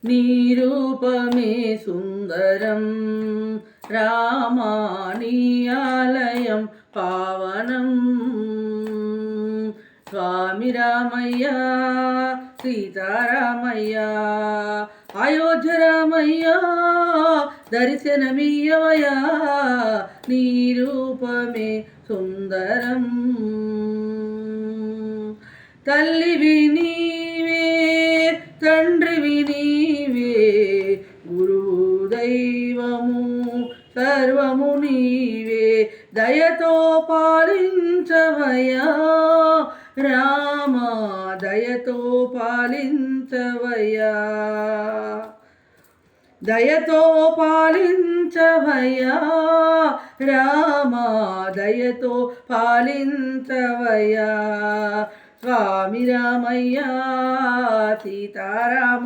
నీ రూపమే సుందరం రామా నీ ఆలయం పావనం స్వామి రామయ్య సీతారామయ్య అయోధ్య రామయ్య దర్శనమియ్యవయ్యా నీ రూపమే సుందరం తల్లివి నీవే తండ్రివి నీవే గురువు దైవము సర్వము నీవే దయతో పాలించవయ్యా రామా దయతో పాలించవయ్యా దయతో పాలించవయ్యా రామా దయతో పాలించవయ్యా స్వామి రామయ్య సీతారామ